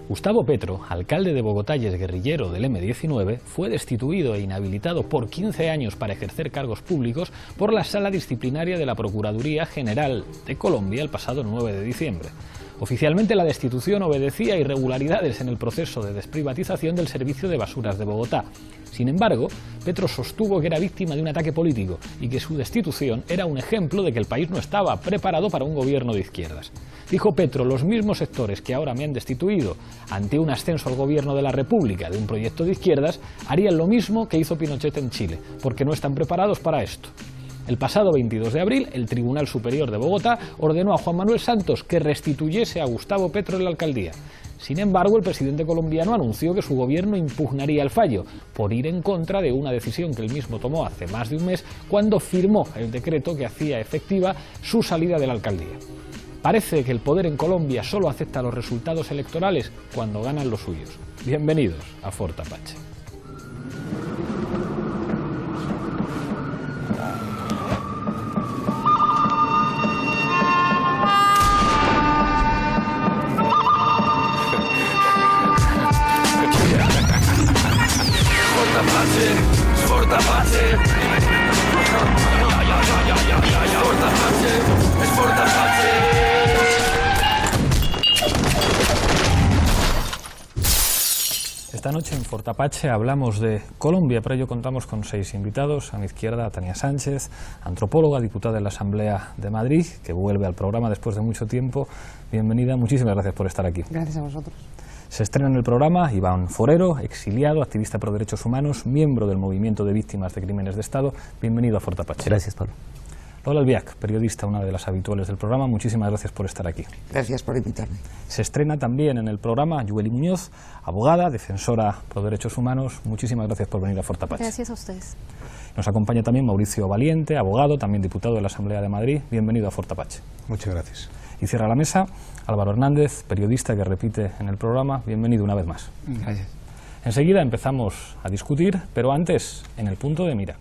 Gustavo Petro, alcalde de Bogotá y exguerrillero del M-19, fue destituido e inhabilitado por 15 años para ejercer cargos públicos por la Sala Disciplinaria de la Procuraduría General de Colombia el pasado 9 de diciembre. Oficialmente la destitución obedecía a irregularidades en el proceso de desprivatización del servicio de basuras de Bogotá. Sin embargo, Petro sostuvo que era víctima de un ataque político y que su destitución era un ejemplo de que el país no estaba preparado para un gobierno de izquierdas. Dijo Petro, los mismos sectores que ahora me han destituido ante un ascenso al gobierno de la República de un proyecto de izquierdas, harían lo mismo que hizo Pinochet en Chile, porque no están preparados para esto. El pasado 22 de abril, el Tribunal Superior de Bogotá ordenó a Juan Manuel Santos que restituyese a Gustavo Petro en la alcaldía. Sin embargo, el presidente colombiano anunció que su gobierno impugnaría el fallo, por ir en contra de una decisión que él mismo tomó hace más de un mes, cuando firmó el decreto que hacía efectiva su salida de la alcaldía. Parece que el poder en Colombia solo acepta los resultados electorales cuando ganan los suyos. Bienvenidos a Fort Apache. Fort Apache. Esta noche en Fort Apache hablamos de Colombia, para ello contamos con 6 invitados. A mi izquierda, Tania Sánchez, antropóloga, diputada de la Asamblea de Madrid, que vuelve al programa después de mucho tiempo. Bienvenida, muchísimas gracias por estar aquí. Gracias a vosotros. Se estrena en el programa Iván Forero, exiliado, activista pro derechos humanos, miembro del Movimiento de Víctimas de Crímenes de Estado. Bienvenido a Fort Apache. Gracias, Pablo. Lola Albiach, periodista, una de las habituales del programa. Muchísimas gracias por estar aquí. Gracias por invitarme. Se estrena también en el programa Yueli Muñoz, abogada, defensora pro derechos humanos. Muchísimas gracias por venir a Fort Apache. Gracias a ustedes. Nos acompaña también Mauricio Valiente, abogado, también diputado de la Asamblea de Madrid. Bienvenido a Fort Apache. Muchas gracias. Y cierra la mesa Álvaro Hernández, periodista que repite en el programa. Bienvenido una vez más. Gracias. Enseguida empezamos a discutir, pero antes, en el punto de mira.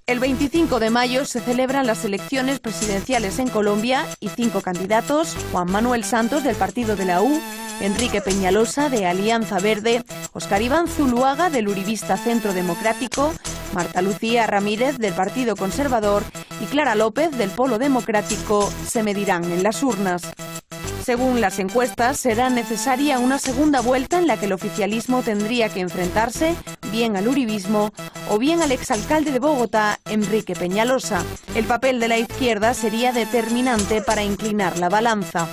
El 25 de mayo se celebran las elecciones presidenciales en Colombia y 5 candidatos, Juan Manuel Santos del partido de la U, Enrique Peñalosa de Alianza Verde, Óscar Iván Zuluaga del uribista Centro Democrático, Marta Lucía Ramírez del Partido Conservador y Clara López del Polo Democrático se medirán en las urnas. Según las encuestas, será necesaria una segunda vuelta en la que el oficialismo tendría que enfrentarse bien al uribismo o bien al exalcalde de Bogotá, Enrique Peñalosa. El papel de la izquierda sería determinante para inclinar la balanza.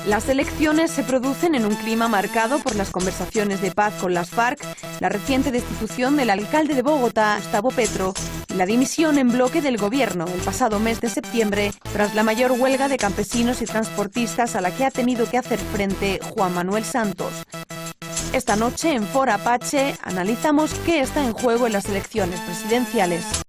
Las elecciones se producen en un clima marcado por las conversaciones de paz con las FARC, la reciente destitución del alcalde de Bogotá, Gustavo Petro, y la dimisión en bloque del gobierno el pasado mes de septiembre tras la mayor huelga de campesinos y transportistas a la que ha tenido que hacer frente Juan Manuel Santos. Esta noche en Fort Apache analizamos qué está en juego en las elecciones presidenciales.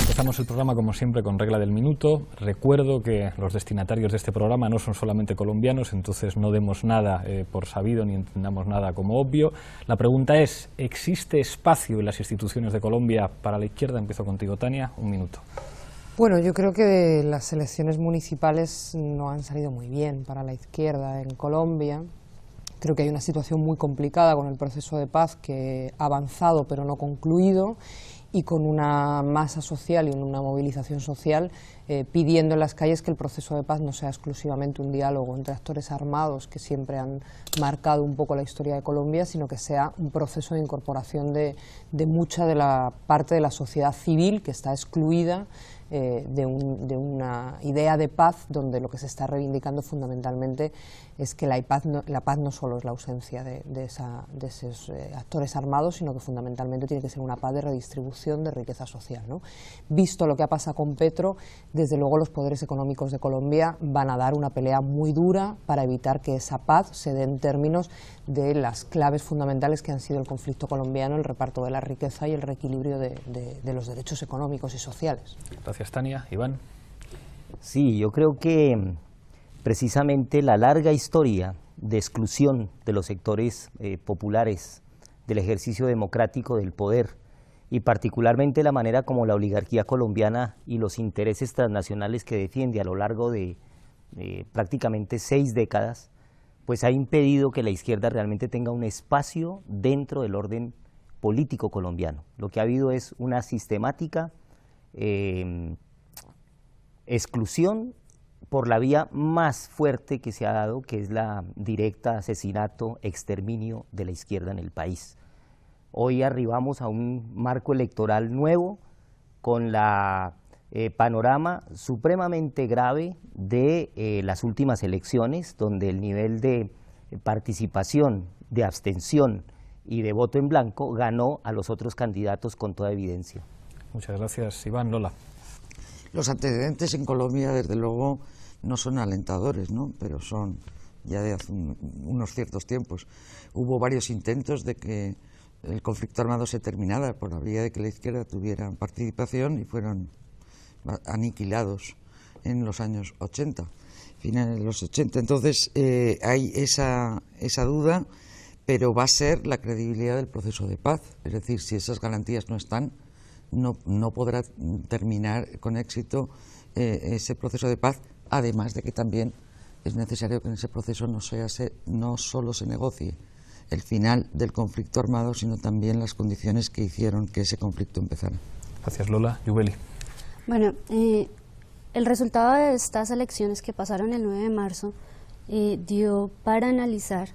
Empezamos el programa como siempre con regla del minuto. Recuerdo que los destinatarios de este programa no son solamente colombianos, entonces no demos nada por sabido ni entendamos nada como obvio. La pregunta es, ¿existe espacio en las instituciones de Colombia para la izquierda? Empiezo contigo, Tania, un minuto. Bueno, yo creo que las elecciones municipales no han salido muy bien para la izquierda en Colombia. Creo que hay una situación muy complicada con el proceso de paz que ha avanzado pero no concluido, y con una masa social y una movilización social pidiendo en las calles que el proceso de paz no sea exclusivamente un diálogo entre actores armados que siempre han marcado un poco la historia de Colombia, sino que sea un proceso de incorporación de mucha de la parte de la sociedad civil que está excluida de una idea de paz, donde lo que se está reivindicando fundamentalmente es que la paz no solo es la ausencia de esos actores armados, sino que fundamentalmente tiene que ser una paz de redistribución de riqueza social, ¿no? Visto lo que ha pasado con Petro, desde luego los poderes económicos de Colombia van a dar una pelea muy dura para evitar que esa paz se dé en términos de las claves fundamentales que han sido el conflicto colombiano, el reparto de la riqueza y el reequilibrio de los derechos económicos y sociales. Gracias, Tania. Iván. Sí, yo creo que precisamente la larga historia de exclusión de los sectores populares del ejercicio democrático del poder y particularmente la manera como la oligarquía colombiana y los intereses transnacionales que defiende a lo largo de prácticamente 6 décadas, pues ha impedido que la izquierda realmente tenga un espacio dentro del orden político colombiano. Lo que ha habido es una sistemática exclusión por la vía más fuerte que se ha dado, que es la directa asesinato, exterminio de la izquierda en el país. Hoy arribamos a un marco electoral nuevo con la panorama supremamente grave de las últimas elecciones, donde el nivel de participación, de abstención y de voto en blanco ganó a los otros candidatos con toda evidencia. Muchas gracias, Iván. Lola. Los antecedentes en Colombia, desde luego, no son alentadores, ¿no? Pero son ya de hace unos ciertos tiempos. Hubo varios intentos de que el conflicto armado se terminara por la vía de que la izquierda tuviera participación y fueron aniquilados en los años 80, finales de los 80. Entonces hay esa duda, pero va a ser la credibilidad del proceso de paz. Es decir, si esas garantías no están, no podrá terminar con éxito ese proceso de paz, además de que también es necesario que en ese proceso no solo se negocie el final del conflicto armado, sino también las condiciones que hicieron que ese conflicto empezara. Gracias, Lola. Yubeli. Bueno, el resultado de estas elecciones que pasaron el 9 de marzo dio para analizar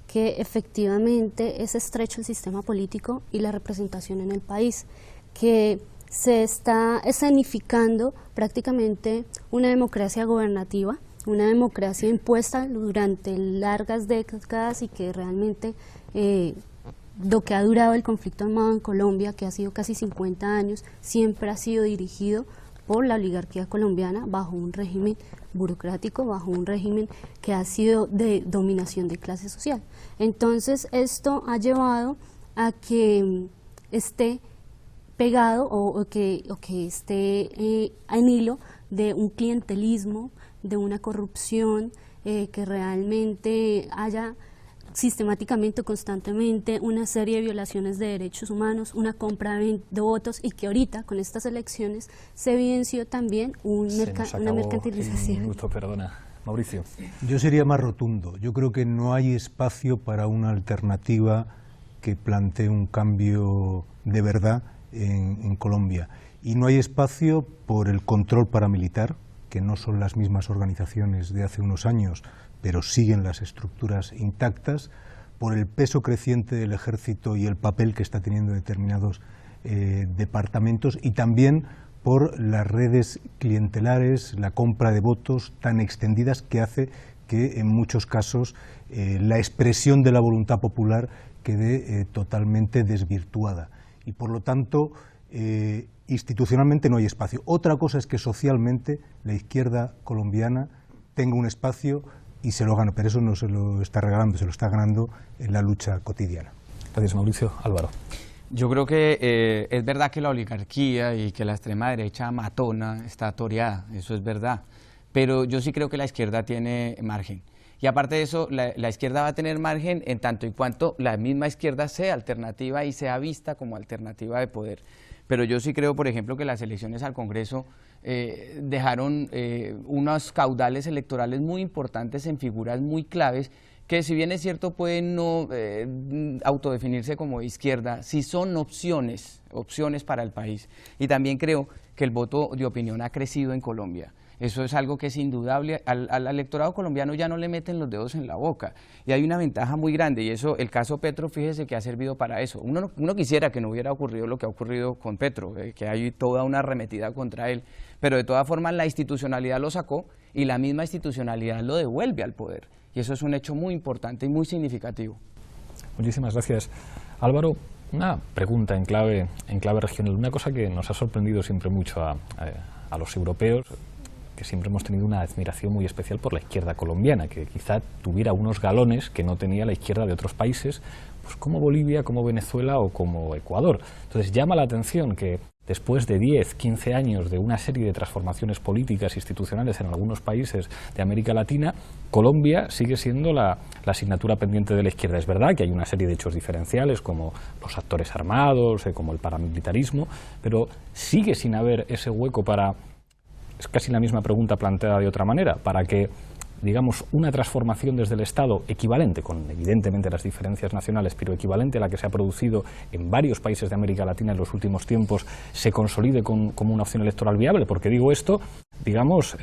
que efectivamente es estrecho el sistema político y la representación en el país, que se está escenificando prácticamente una democracia gobernativa, una democracia impuesta durante largas décadas y que realmente lo que ha durado el conflicto armado en Colombia, que ha sido casi 50 años, siempre ha sido dirigido por la oligarquía colombiana bajo un régimen burocrático, bajo un régimen que ha sido de dominación de clase social. Entonces esto ha llevado a que esté pegado o que esté en hilo de un clientelismo, de una corrupción, que realmente haya sistemáticamente, constantemente, una serie de violaciones de derechos humanos, una compra de votos, y que ahorita con estas elecciones se evidenció también una mercantilización. Justo, perdona. Mauricio. Yo sería más rotundo. Yo creo que no hay espacio para una alternativa que plantee un cambio de verdad en Colombia. Y no hay espacio por el control paramilitar, que no son las mismas organizaciones de hace unos años, pero siguen las estructuras intactas, por el peso creciente del ejército y el papel que está teniendo determinados departamentos, y también por las redes clientelares, la compra de votos tan extendidas que hace que en muchos casos la expresión de la voluntad popular quede totalmente desvirtuada. Y por lo tanto, institucionalmente no hay espacio. Otra cosa es que socialmente la izquierda colombiana tenga un espacio y se lo gana, pero eso no se lo está regalando, se lo está ganando en la lucha cotidiana. Gracias, Mauricio. Álvaro. Yo creo que es verdad que la oligarquía y que la extrema derecha matona está toreada, eso es verdad, pero yo sí creo que la izquierda tiene margen. Y aparte de eso, la izquierda va a tener margen en tanto y cuanto la misma izquierda sea alternativa y sea vista como alternativa de poder. Pero yo sí creo, por ejemplo, que las elecciones al Congreso dejaron unos caudales electorales muy importantes en figuras muy claves, que si bien es cierto pueden no autodefinirse como izquierda, sí son opciones para el país. Y también creo que el voto de opinión ha crecido en Colombia. Eso es algo que es indudable. Al electorado colombiano ya no le meten los dedos en la boca. Y hay una ventaja muy grande, y eso, el caso Petro, fíjese que ha servido para eso. Uno quisiera que no hubiera ocurrido lo que ha ocurrido con Petro, que hay toda una arremetida contra él. Pero de todas formas la institucionalidad lo sacó y la misma institucionalidad lo devuelve al poder. Y eso es un hecho muy importante y muy significativo. Muchísimas gracias. Álvaro, una pregunta en clave regional. Una cosa que nos ha sorprendido siempre mucho a los europeos, que siempre hemos tenido una admiración muy especial por la izquierda colombiana, que quizá tuviera unos galones que no tenía la izquierda de otros países, pues como Bolivia, como Venezuela o como Ecuador. Entonces llama la atención que Después de 10, 15 años de una serie de transformaciones políticas e institucionales en algunos países de América Latina, Colombia sigue siendo la asignatura pendiente de la izquierda. Es verdad que hay una serie de hechos diferenciales, como los actores armados, como el paramilitarismo, pero sigue sin haber ese hueco para, es casi la misma pregunta planteada de otra manera, para que, digamos, una transformación desde el Estado equivalente, con evidentemente las diferencias nacionales, pero equivalente a la que se ha producido en varios países de América Latina en los últimos tiempos, se consolide como una opción electoral viable. Porque digo esto, digamos,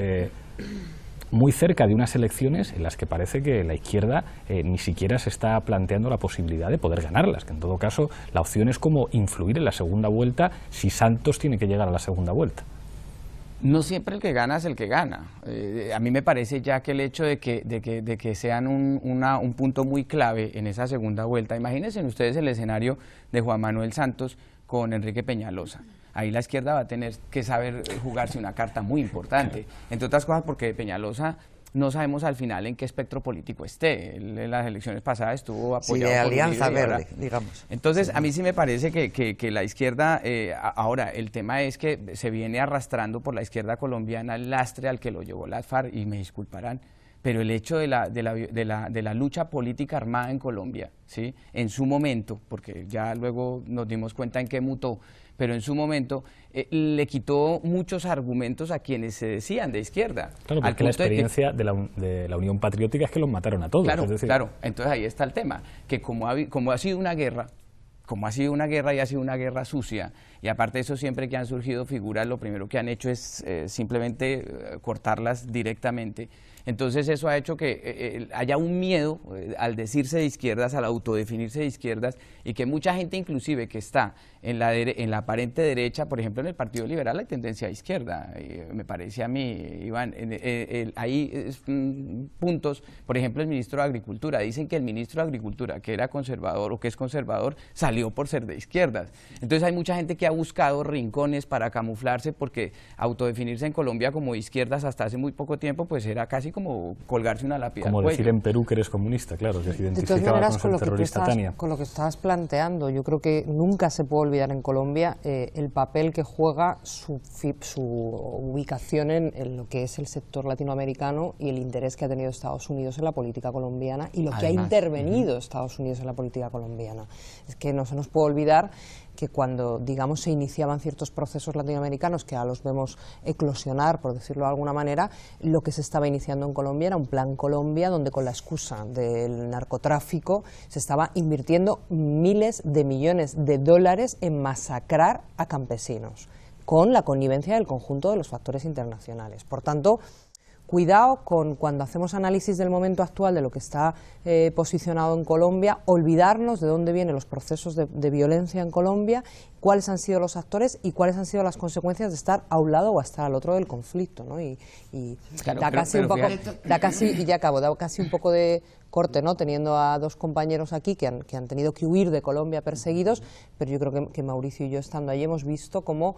muy cerca de unas elecciones en las que parece que la izquierda ni siquiera se está planteando la posibilidad de poder ganarlas, que en todo caso la opción es como influir en la segunda vuelta si Santos tiene que llegar a la segunda vuelta. No siempre el que gana es el que gana. A mí me parece ya que el hecho de que sean un punto muy clave en esa segunda vuelta, imagínense ustedes el escenario de Juan Manuel Santos con Enrique Peñalosa. Ahí la izquierda va a tener que saber jugarse una carta muy importante, entre otras cosas porque Peñalosa no sabemos al final en qué espectro político esté. En las elecciones pasadas estuvo apoyado de por Alianza Uribe, Verde, digamos. Entonces, a mí sí me parece que la izquierda, ahora, el tema es que se viene arrastrando por la izquierda colombiana el lastre al que lo llevó las FARC, y me disculparán, pero el hecho de la lucha política armada en Colombia, ¿sí?, en su momento, porque ya luego nos dimos cuenta en qué mutó, pero en su momento le quitó muchos argumentos a quienes se decían de izquierda. Claro, porque la experiencia de la Unión Patriótica es que los mataron a todos. Claro, es decir, claro, entonces ahí está el tema, que como ha sido una guerra, y ha sido una guerra sucia, y aparte de eso siempre que han surgido figuras, lo primero que han hecho es simplemente cortarlas directamente. Entonces eso ha hecho que haya un miedo al decirse de izquierdas, al autodefinirse de izquierdas, y que mucha gente inclusive que está en la aparente derecha, por ejemplo en el Partido Liberal hay tendencia a izquierda, me parece a mí, Iván, hay puntos, por ejemplo el ministro de Agricultura, dicen que el ministro de Agricultura, que era conservador o que es conservador, salió por ser de izquierdas. Entonces hay mucha gente que ha buscado rincones para camuflarse, porque autodefinirse en Colombia como izquierdas hasta hace muy poco tiempo pues era casi como colgarse una lápida al cuello. Como decir en Perú que eres comunista, claro, que se De identificaba todas maneras, con el terrorista Tania. Con lo que estabas planteando, yo creo que nunca se puede olvidar en Colombia el papel que juega su ubicación en lo que es el sector latinoamericano y el interés que ha tenido Estados Unidos en la política colombiana y lo que ha intervenido Estados Unidos en la política colombiana. Es que no se nos puede olvidar que cuando, digamos, se iniciaban ciertos procesos latinoamericanos, que ahora los vemos eclosionar, por decirlo de alguna manera, lo que se estaba iniciando en Colombia era un plan Colombia, donde con la excusa del narcotráfico se estaba invirtiendo miles de millones de dólares en masacrar a campesinos, con la connivencia del conjunto de los factores internacionales. Por tanto, cuidado con cuando hacemos análisis del momento actual de lo que está posicionado en Colombia, olvidarnos de dónde vienen los procesos de violencia en Colombia, cuáles han sido los actores y cuáles han sido las consecuencias de estar a un lado o a estar al otro del conflicto, ¿no? Claro, da casi un poco de corte, ¿no?, teniendo a dos compañeros aquí que han tenido que huir de Colombia perseguidos, pero yo creo que Mauricio y yo, estando allí, hemos visto cómo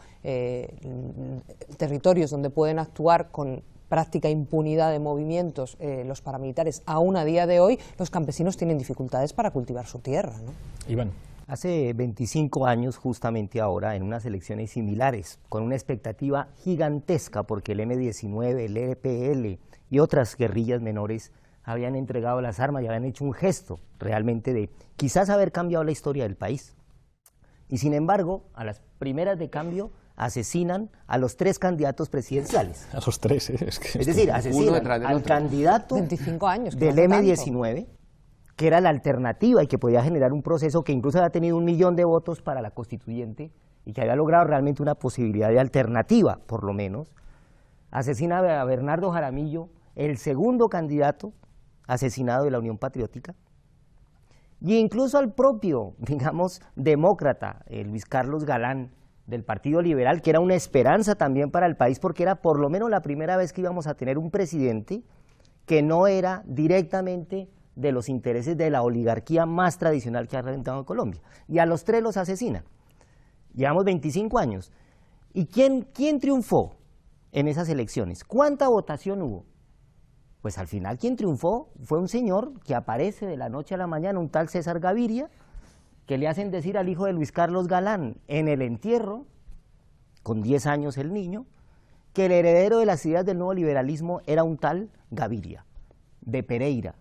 territorios donde pueden actuar con práctica impunidad de movimientos los paramilitares, aún a día de hoy los campesinos tienen dificultades para cultivar su tierra, ¿no? Iván. Hace 25 años, justamente ahora, en unas elecciones similares, con una expectativa gigantesca, porque el M-19, el EPL y otras guerrillas menores habían entregado las armas y habían hecho un gesto realmente de quizás haber cambiado la historia del país. Y sin embargo, a las primeras de cambio, asesinan a los 3 candidatos presidenciales. A los 3, es decir, asesinan al candidato 25 años, del M-19, que era la alternativa y que podía generar un proceso que incluso había tenido 1 millón de votos para la constituyente y que había logrado realmente una posibilidad de alternativa, por lo menos. Asesina a Bernardo Jaramillo, el segundo candidato asesinado de la Unión Patriótica, y incluso al propio, digamos, demócrata, Luis Carlos Galán, del Partido Liberal, que era una esperanza también para el país, porque era por lo menos la primera vez que íbamos a tener un presidente que no era directamente de los intereses de la oligarquía más tradicional que ha reventado en Colombia. Y a los 3 los asesinan. Llevamos 25 años. ¿Y quién triunfó en esas elecciones? ¿Cuánta votación hubo? Pues al final quien triunfó fue un señor que aparece de la noche a la mañana, un tal César Gaviria, que le hacen decir al hijo de Luis Carlos Galán en el entierro con 10 años el niño, que el heredero de las ideas del nuevo liberalismo era un tal Gaviria, de Pereira.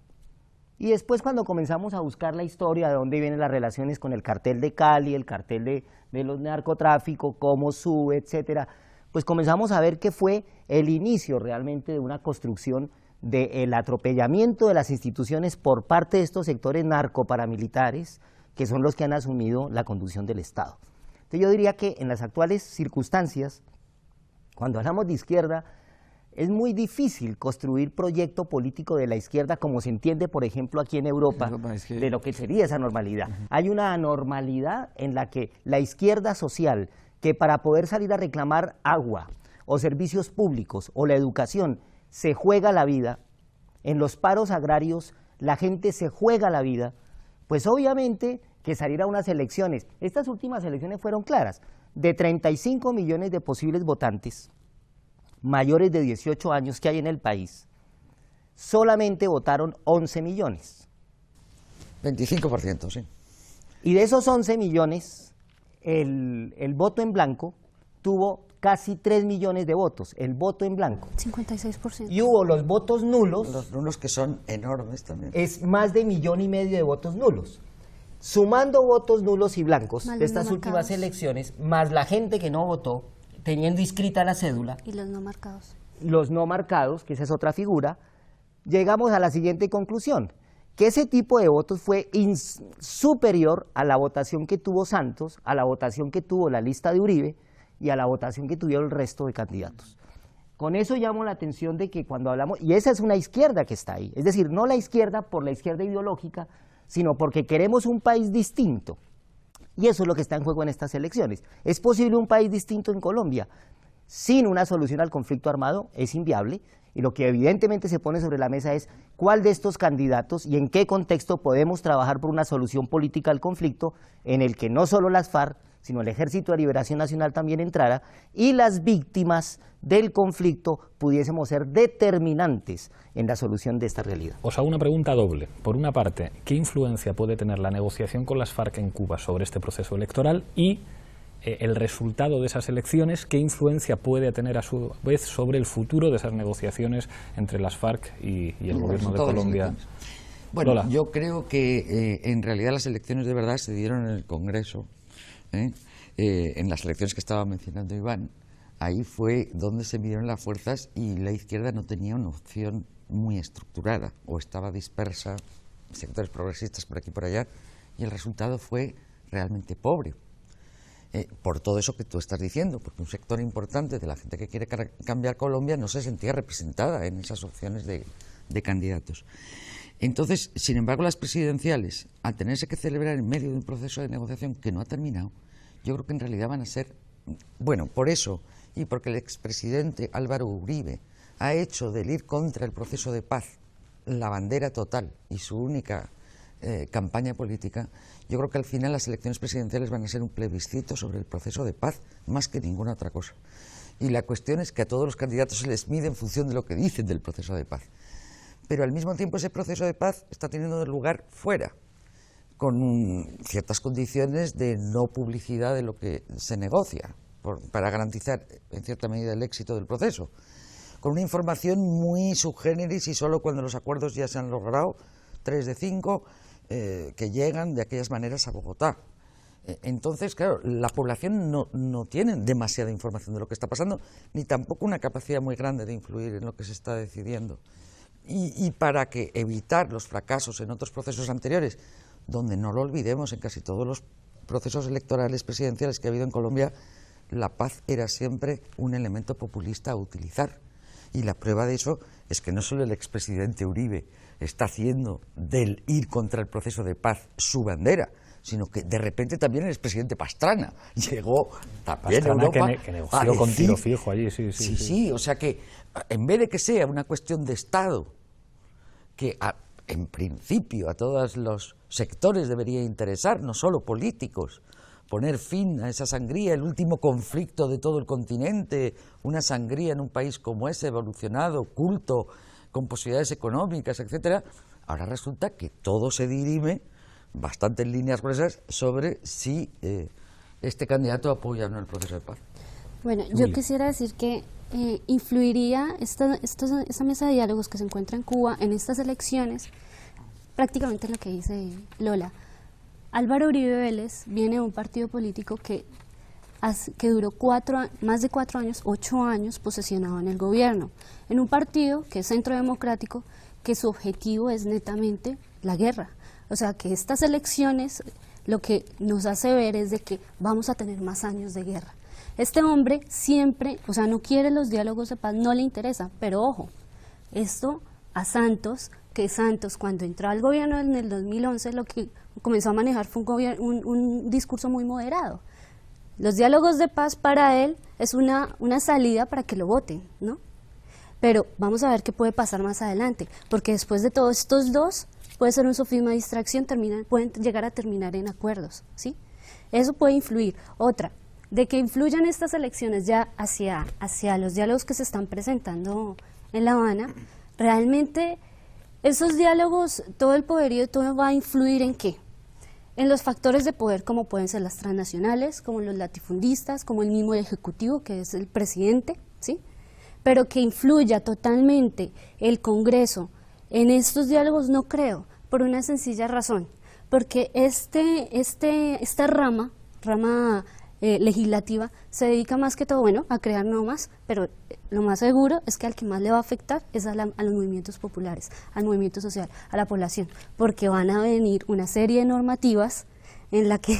Y después, cuando comenzamos a buscar la historia de dónde vienen las relaciones con el cartel de Cali, el cartel de los narcotráficos, cómo sube, etcétera, pues comenzamos a ver que fue el inicio realmente de una construcción del atropellamiento de las instituciones por parte de estos sectores narcoparamilitares, que son los que han asumido la conducción del Estado. Entonces yo diría que en las actuales circunstancias, cuando hablamos de izquierda, es muy difícil construir proyecto político de la izquierda como se entiende, por ejemplo, aquí en Europa, de lo que sería esa normalidad. Hay una anormalidad en la que la izquierda social, que para poder salir a reclamar agua o servicios públicos o la educación, se juega la vida, en los paros agrarios la gente se juega la vida, pues obviamente que salir a unas elecciones, estas últimas elecciones fueron claras, de 35 millones de posibles votantes mayores de 18 años que hay en el país, solamente votaron 11 millones. 25%, sí. Y de esos 11 millones, el voto en blanco tuvo casi 3 millones de votos, el voto en blanco. 56%. Y hubo los votos nulos. Los nulos que son enormes también. Es más de 1,5 millones de votos nulos. Sumando votos nulos y blancos de estas últimas elecciones, más la gente que no votó, teniendo inscrita la cédula. Y los no marcados. Los no marcados, que esa es otra figura, llegamos a la siguiente conclusión, que ese tipo de votos fue superior a la votación que tuvo Santos, a la votación que tuvo la lista de Uribe y a la votación que tuvieron el resto de candidatos. Con eso llamo la atención de que cuando hablamos, y esa es una izquierda que está ahí, es decir, no la izquierda por la izquierda ideológica, sino porque queremos un país distinto. Y eso es lo que está en juego en estas elecciones. ¿Es posible un país distinto en Colombia? Sin una solución al conflicto armado es inviable, y lo que evidentemente se pone sobre la mesa es cuál de estos candidatos y en qué contexto podemos trabajar por una solución política al conflicto en el que no solo las FARC, sino el Ejército de Liberación Nacional también entrara, y las víctimas del conflicto pudiésemos ser determinantes en la solución de esta realidad. Os hago una pregunta doble. Por una parte, ¿qué influencia puede tener la negociación con las FARC en Cuba sobre este proceso electoral? Y el resultado de esas elecciones, ¿qué influencia puede tener a su vez sobre el futuro de esas negociaciones entre las FARC y el gobierno de Colombia? Bueno, Lola. yo creo que en realidad las elecciones de verdad se dieron en el Congreso, en las elecciones que estaba mencionando Iván. Ahí fue donde se midieron las fuerzas y la izquierda no tenía una opción muy estructurada, o estaba dispersa, sectores progresistas por aquí y por allá, y el resultado fue realmente pobre. Por todo eso que tú estás diciendo, porque un sector importante de la gente que quiere cambiar Colombia no se sentía representada en esas opciones de candidatos. Entonces, sin embargo, las presidenciales, al tenerse que celebrar en medio de un proceso de negociación que no ha terminado, yo creo que en realidad van a ser, bueno, por eso, y porque el expresidente Álvaro Uribe ha hecho del ir contra el proceso de paz la bandera total y su única campaña política, yo creo que al final las elecciones presidenciales van a ser un plebiscito sobre el proceso de paz más que ninguna otra cosa. Y la cuestión es que a todos los candidatos se les mide en función de lo que dicen del proceso de paz. Pero al mismo tiempo ese proceso de paz está teniendo lugar fuera, con ciertas condiciones de no publicidad de lo que se negocia, para garantizar en cierta medida el éxito del proceso, con una información muy subgéneris y solo cuando los acuerdos ya se han logrado, 3 de 5, que llegan de aquellas maneras a Bogotá. Entonces, claro, la población no tiene demasiada información de lo que está pasando, ni tampoco una capacidad muy grande de influir en lo que se está decidiendo. Y para que evitar los fracasos en otros procesos anteriores, donde no lo olvidemos, en casi todos los procesos electorales presidenciales que ha habido en Colombia, la paz era siempre un elemento populista a utilizar. Y la prueba de eso es que no solo el expresidente Uribe está haciendo del ir contra el proceso de paz su bandera, sino que de repente también el expresidente Pastrana llegó también a Europa que negoció con tiro fijo allí, sí, o sea que en vez de que sea una cuestión de Estado, que en principio a todos los sectores debería interesar, no solo políticos, poner fin a esa sangría, el último conflicto de todo el continente, una sangría en un país como ese, evolucionado, culto, con posibilidades económicas, etcétera. Ahora resulta que todo se dirime, bastantes líneas gruesas, sobre si este candidato apoya o no el proceso de paz. Bueno, yo quisiera decir que influiría esta mesa de diálogos que se encuentra en Cuba en estas elecciones, prácticamente en lo que dice Lola. Álvaro Uribe Vélez viene de un partido político que duró más de 4 años, 8 años posesionado en el gobierno, en un partido que es Centro Democrático, que su objetivo es netamente la guerra. O sea, que estas elecciones lo que nos hace ver es de que vamos a tener más años de guerra. Este hombre siempre, o sea, no quiere los diálogos de paz, no le interesa, pero ojo, esto a Santos, que Santos cuando entró al gobierno en el 2011 lo que comenzó a manejar fue un discurso muy moderado. Los diálogos de paz para él es una salida para que lo voten, ¿no? Pero vamos a ver qué puede pasar más adelante, porque después de todos estos dos, puede ser un sofisma de distracción, pueden llegar a terminar en acuerdos, ¿sí? Eso puede influir. Otra, de que influyan estas elecciones ya hacia los diálogos que se están presentando en La Habana, realmente esos diálogos, todo el poderío, todo va a influir ¿en qué? En los factores de poder como pueden ser las transnacionales, como los latifundistas, como el mismo ejecutivo que es el presidente, ¿sí? Pero que influya totalmente el Congreso en estos diálogos no creo, por una sencilla razón, porque esta rama legislativa se dedica más que todo, bueno, a crear normas, pero lo más seguro es que al que más le va a afectar es a los movimientos populares, al movimiento social, a la población, porque van a venir una serie de normativas en la que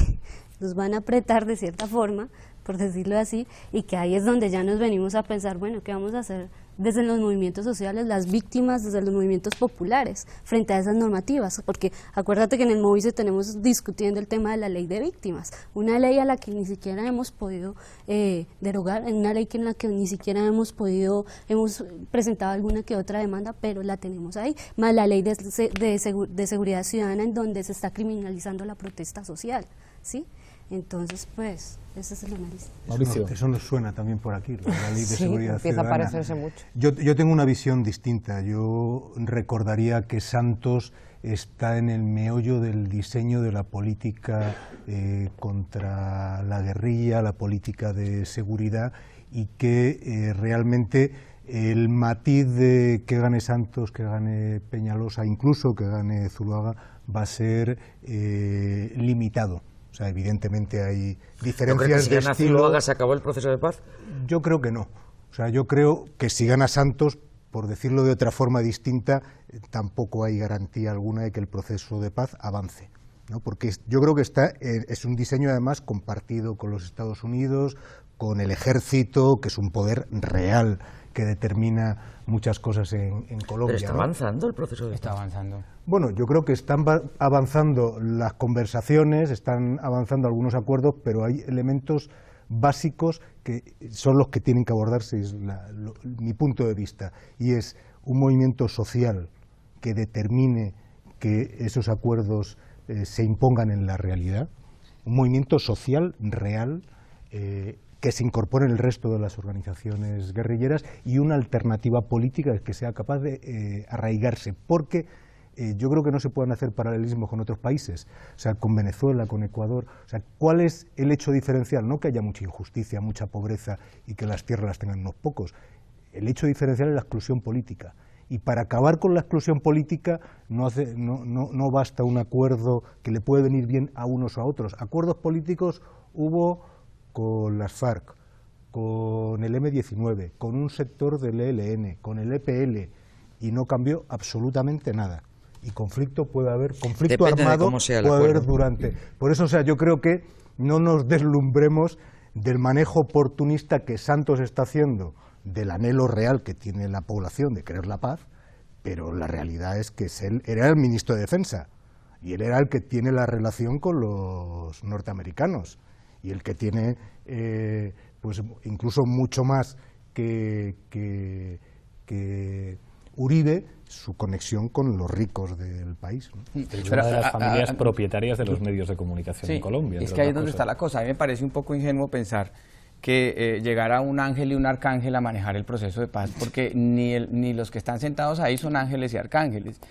nos van a apretar de cierta forma, por decirlo así, y que ahí es donde ya nos venimos a pensar, bueno, ¿qué vamos a hacer desde los movimientos sociales, las víctimas, desde los movimientos populares, frente a esas normativas? Porque acuérdate que en el Movice tenemos discutiendo el tema de la ley de víctimas, una ley a la que ni siquiera hemos podido derogar, una ley en la que ni siquiera hemos presentado alguna que otra demanda, pero la tenemos ahí, más la ley de seguridad ciudadana en donde se está criminalizando la protesta social, ¿sí? Entonces, pues, ese es el análisis. Mauricio. Eso nos suena también por aquí, la ley de seguridad empieza ciudadana. A parecerse mucho. Yo tengo una visión distinta. Yo recordaría que Santos está en el meollo del diseño de la política contra la guerrilla, la política de seguridad, y que realmente el matiz de que gane Santos, que gane Peñalosa, incluso que gane Zuluaga, va a ser limitado. O sea, evidentemente hay diferencias de estilo. Si gana Zuluaga, ¿se acabó el proceso de paz? Yo creo que no. O sea, yo creo que si gana Santos, por decirlo de otra forma distinta, tampoco hay garantía alguna de que el proceso de paz avance, ¿no? Porque yo creo que es un diseño además compartido con los Estados Unidos, con el ejército, que es un poder real que determina muchas cosas en Colombia. Pero está avanzando el proceso de paz. Está avanzando. Bueno, yo creo que están avanzando las conversaciones, están avanzando algunos acuerdos, pero hay elementos básicos que son los que tienen que abordarse, es mi punto de vista, y es un movimiento social que determine que esos acuerdos se impongan en la realidad, un movimiento social real que se incorpore en el resto de las organizaciones guerrilleras, y una alternativa política que sea capaz de arraigarse, porque yo creo que no se pueden hacer paralelismos con otros países, o sea, con Venezuela, con Ecuador. O sea, ¿cuál es el hecho diferencial? No que haya mucha injusticia, mucha pobreza y que las tierras las tengan unos pocos. El hecho diferencial es la exclusión política. Y para acabar con la exclusión política no basta un acuerdo que le puede venir bien a unos o a otros. Acuerdos políticos hubo con las FARC, con el M-19, con un sector del ELN, con el EPL, y no cambió absolutamente nada. Y conflicto puede haber, conflicto armado puede haber durante. Por eso, o sea, yo creo que no nos deslumbremos del manejo oportunista que Santos está haciendo del anhelo real que tiene la población de querer la paz, pero la realidad es que él era el ministro de Defensa, y él era el que tiene la relación con los norteamericanos, y el que tiene, pues incluso mucho más que Uribe, su conexión con los ricos del país, ¿no? Es una de las familias propietarias de los medios de comunicación en Colombia. Es que ahí es donde está la cosa. A mí me parece un poco ingenuo pensar que llegara un ángel y un arcángel a manejar el proceso de paz, porque ni los que están sentados ahí son ángeles y arcángeles.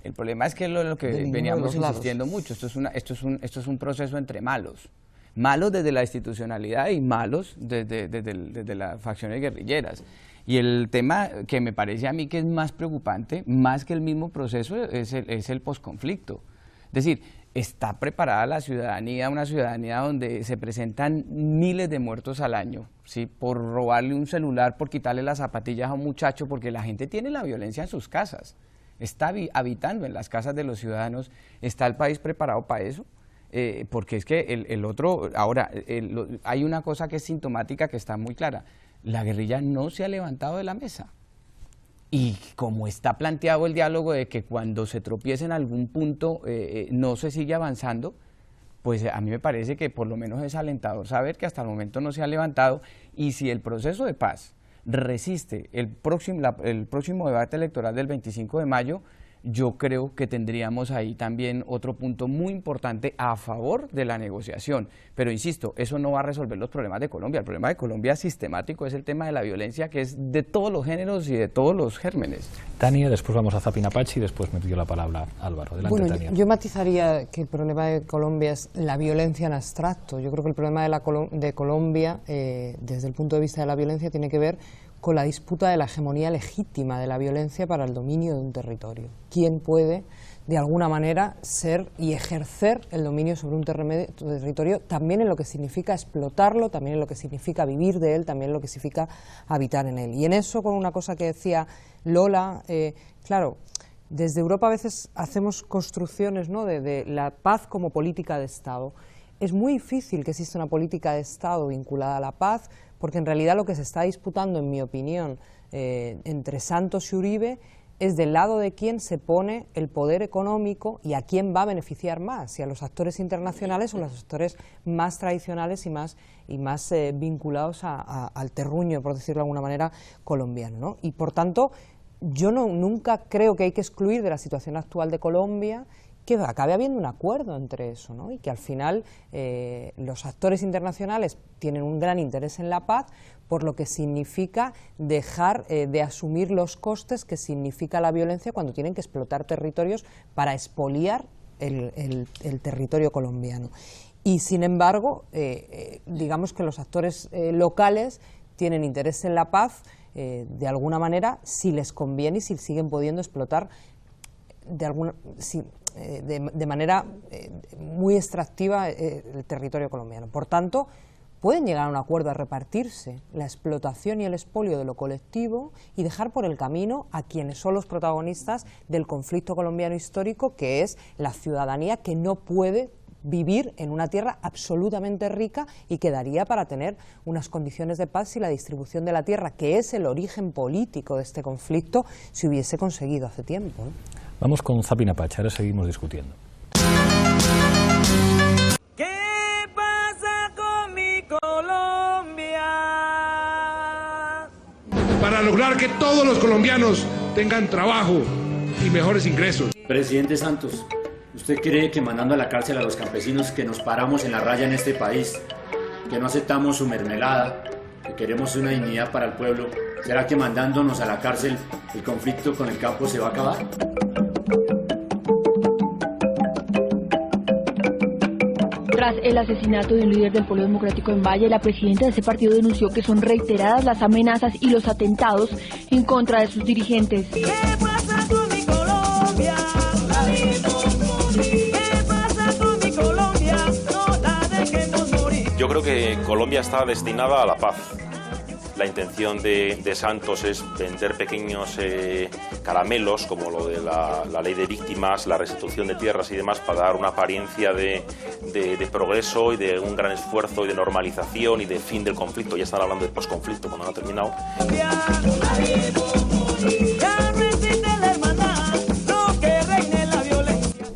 El problema es que lo que veníamos insistiendo mucho, esto es un proceso entre malos. malos desde la institucionalidad y malos desde las facciones guerrilleras. Y el tema que me parece a mí que es más preocupante, más que el mismo proceso, es el posconflicto. Es decir, ¿está preparada la ciudadanía, una ciudadanía donde se presentan miles de muertos al año, ¿sí? Por robarle un celular, por quitarle las zapatillas a un muchacho, porque la gente tiene la violencia en sus casas, está habitando en las casas de los ciudadanos? ¿Está el país preparado para eso? Porque es que el otro, ahora, hay una cosa que es sintomática que está muy clara: la guerrilla no se ha levantado de la mesa. Y como está planteado el diálogo de que cuando se tropiece en algún punto no se sigue avanzando, pues a mí me parece que por lo menos es alentador saber que hasta el momento no se ha levantado. Y si el proceso de paz resiste el próximo debate electoral del 25 de mayo, yo creo que tendríamos ahí también otro punto muy importante a favor de la negociación. Pero insisto, eso no va a resolver los problemas de Colombia. El problema de Colombia sistemático es el tema de la violencia, que es de todos los géneros y de todos los gérmenes. Tania, después vamos a Zapinapachi y después me pidió la palabra Álvaro. Adelante, bueno, Tania. yo matizaría que el problema de Colombia es la violencia en abstracto. Yo creo que el problema de Colombia, desde el punto de vista de la violencia, tiene que ver con la disputa de la hegemonía legítima de la violencia para el dominio de un territorio. ¿Quién puede, de alguna manera, ser y ejercer el dominio sobre un territorio, también en lo que significa explotarlo, también en lo que significa vivir de él, también en lo que significa habitar en él? Y en eso, con una cosa que decía Lola, claro, desde Europa a veces hacemos construcciones, ¿no?, de la paz como política de Estado. Es muy difícil que exista una política de Estado vinculada a la paz, porque en realidad lo que se está disputando, en mi opinión, entre Santos y Uribe, es del lado de quién se pone el poder económico y a quién va a beneficiar más, si a los actores internacionales o a los actores más tradicionales y más vinculados al terruño, por decirlo de alguna manera, colombiano, ¿no? Y por tanto, yo nunca creo que hay que excluir de la situación actual de Colombia que acabe habiendo un acuerdo entre eso, ¿no? Y que al final los actores internacionales tienen un gran interés en la paz, por lo que significa dejar de asumir los costes que significa la violencia cuando tienen que explotar territorios para expoliar el territorio colombiano. Y sin embargo, digamos que los actores locales tienen interés en la paz de alguna manera, si les conviene y si siguen pudiendo explotar de manera muy extractiva el territorio colombiano. Por tanto, pueden llegar a un acuerdo a repartirse la explotación y el expolio de lo colectivo y dejar por el camino a quienes son los protagonistas del conflicto colombiano histórico, que es la ciudadanía que no puede vivir en una tierra absolutamente rica y que daría para tener unas condiciones de paz si la distribución de la tierra, que es el origen político de este conflicto, se hubiese conseguido hace tiempo, ¿no? Vamos con Zapinapachi, ahora seguimos discutiendo. ¿Qué pasa con mi Colombia? Para lograr que todos los colombianos tengan trabajo y mejores ingresos. Presidente Santos, ¿usted cree que mandando a la cárcel a los campesinos que nos paramos en la raya en este país, que no aceptamos su mermelada, que queremos una dignidad para el pueblo, será que mandándonos a la cárcel el conflicto con el campo se va a acabar? Tras el asesinato de un líder del Polo Democrático en Valle, la presidenta de ese partido denunció que son reiteradas las amenazas y los atentados en contra de sus dirigentes. ¿Qué pasa con mi Colombia? ¿Qué pasa con mi Colombia? No la dejemos morir. Yo creo que Colombia está destinada a la paz. La intención de Santos es vender pequeños caramelos, como lo de la ley de víctimas, la restitución de tierras y demás, para dar una apariencia de progreso y de un gran esfuerzo y de normalización y de fin del conflicto. Ya están hablando de posconflicto cuando no ha terminado.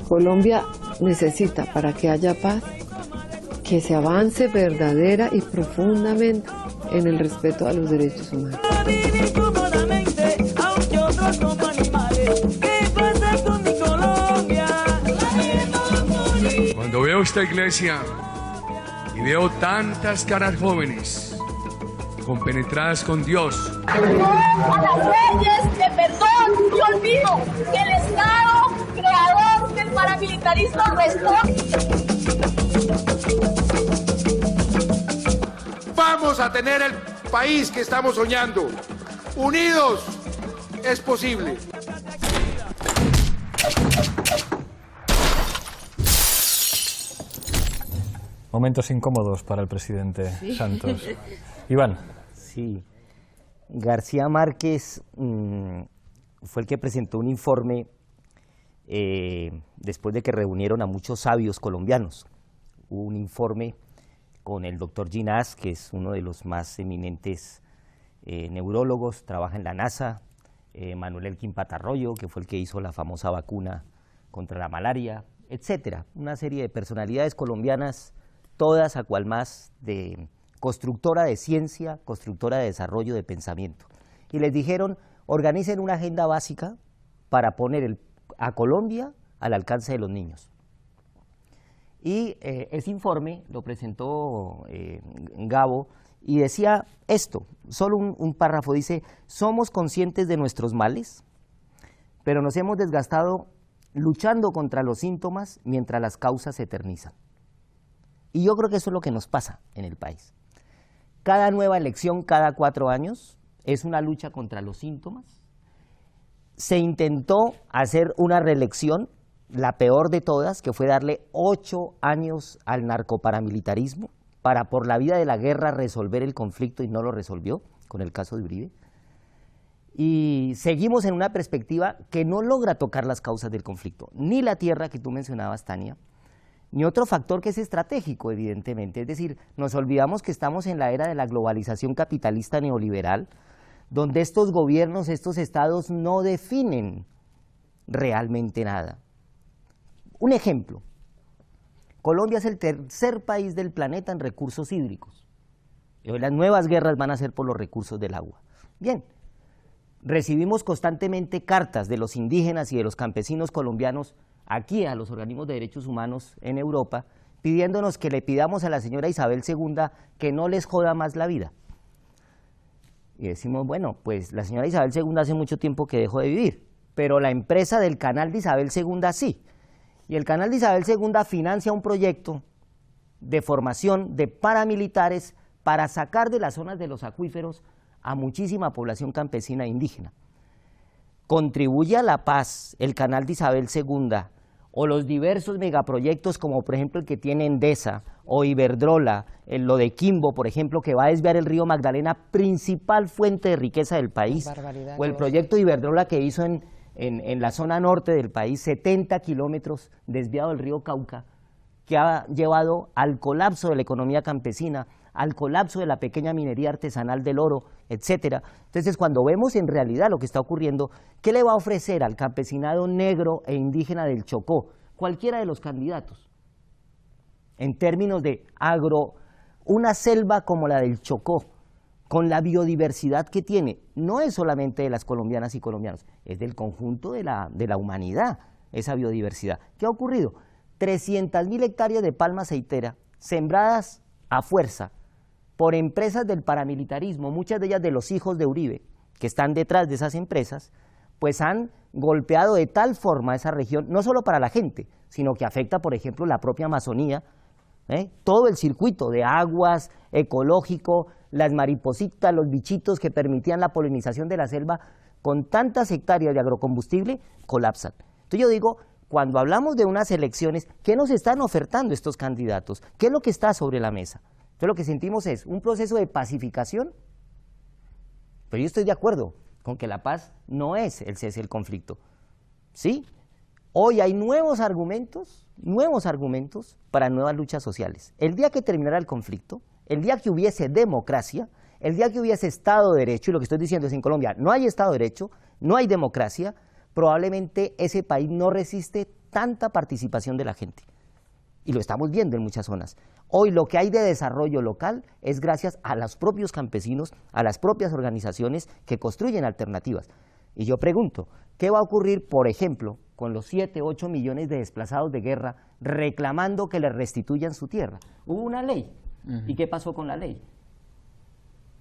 Colombia necesita, para que haya paz, que se avance verdadera y profundamente en el respeto a los derechos humanos. Cuando veo esta iglesia y veo tantas caras jóvenes compenetradas con Dios, a las leyes de perdón y olvido que el Estado creador del paramilitarismo responde. Unidos a tener el país que estamos soñando. Unidos es posible. Momentos incómodos para el presidente Santos. Iván. Sí. García Márquez fue el que presentó un informe después de que reunieron a muchos sabios colombianos. Hubo un informe con el doctor Ginás, que es uno de los más eminentes neurólogos, trabaja en la NASA, Manuel Elkin Patarroyo, que fue el que hizo la famosa vacuna contra la malaria, etcétera. Una serie de personalidades colombianas, todas a cual más de constructora de ciencia, constructora de desarrollo de pensamiento. Y les dijeron, organicen una agenda básica para poner a Colombia al alcance de los niños. Y ese informe lo presentó Gabo y decía esto, solo un párrafo, dice: somos conscientes de nuestros males, pero nos hemos desgastado luchando contra los síntomas mientras las causas se eternizan. Y yo creo que eso es lo que nos pasa en el país. Cada nueva elección, cada 4 años, es una lucha contra los síntomas. Se intentó hacer una reelección, la peor de todas, que fue darle 8 años al narcoparamilitarismo para por la vía de la guerra resolver el conflicto, y no lo resolvió con el caso de Uribe. Y seguimos en una perspectiva que no logra tocar las causas del conflicto, ni la tierra que tú mencionabas, Tania, ni otro factor que es estratégico, evidentemente. Es decir, nos olvidamos que estamos en la era de la globalización capitalista neoliberal, donde estos gobiernos, estos estados no definen realmente nada. Un ejemplo, Colombia es el tercer país del planeta en recursos hídricos. Y hoy las nuevas guerras van a ser por los recursos del agua. Bien, recibimos constantemente cartas de los indígenas y de los campesinos colombianos aquí a los organismos de derechos humanos en Europa, pidiéndonos que le pidamos a la señora Isabel II que no les joda más la vida. Y decimos, bueno, pues la señora Isabel II hace mucho tiempo que dejó de vivir, pero la empresa del canal de Isabel II sí. Y el canal de Isabel II financia un proyecto de formación de paramilitares para sacar de las zonas de los acuíferos a muchísima población campesina e indígena. Contribuye a la paz el canal de Isabel II o los diversos megaproyectos como por ejemplo el que tiene Endesa o Iberdrola, lo de Quimbo, por ejemplo, que va a desviar el río Magdalena, principal fuente de riqueza del país, o el proyecto de Iberdrola que hizo en la zona norte del país, 70 kilómetros desviado del río Cauca, que ha llevado al colapso de la economía campesina, al colapso de la pequeña minería artesanal del oro, etcétera. Entonces, cuando vemos en realidad lo que está ocurriendo, ¿qué le va a ofrecer al campesinado negro e indígena del Chocó cualquiera de los candidatos? En términos de una selva como la del Chocó, con la biodiversidad que tiene, no es solamente de las colombianas y colombianos, es del conjunto de la humanidad, esa biodiversidad. ¿Qué ha ocurrido? 300.000 hectáreas de palma aceitera sembradas a fuerza por empresas del paramilitarismo, muchas de ellas de los hijos de Uribe, que están detrás de esas empresas, pues han golpeado de tal forma esa región, no solo para la gente, sino que afecta, por ejemplo, la propia Amazonía, todo el circuito de aguas, ecológico, las maripositas, los bichitos que permitían la polinización de la selva, con tantas hectáreas de agrocombustible, colapsan. Entonces yo digo, cuando hablamos de unas elecciones, ¿qué nos están ofertando estos candidatos? ¿Qué es lo que está sobre la mesa? Entonces lo que sentimos es un proceso de pacificación, pero yo estoy de acuerdo con que la paz no es el cese del conflicto. ¿Sí? Hoy hay nuevos argumentos para nuevas luchas sociales. El día que terminara el conflicto, el día que hubiese democracia, el día que hubiese Estado de Derecho, y lo que estoy diciendo es en Colombia no hay Estado de Derecho, no hay democracia, probablemente ese país no resiste tanta participación de la gente. Y lo estamos viendo en muchas zonas. Hoy lo que hay de desarrollo local es gracias a los propios campesinos, a las propias organizaciones que construyen alternativas. Y yo pregunto, ¿qué va a ocurrir, por ejemplo, con los 7, 8 millones de desplazados de guerra reclamando que les restituyan su tierra? Hubo una ley. ¿Y qué pasó con la ley?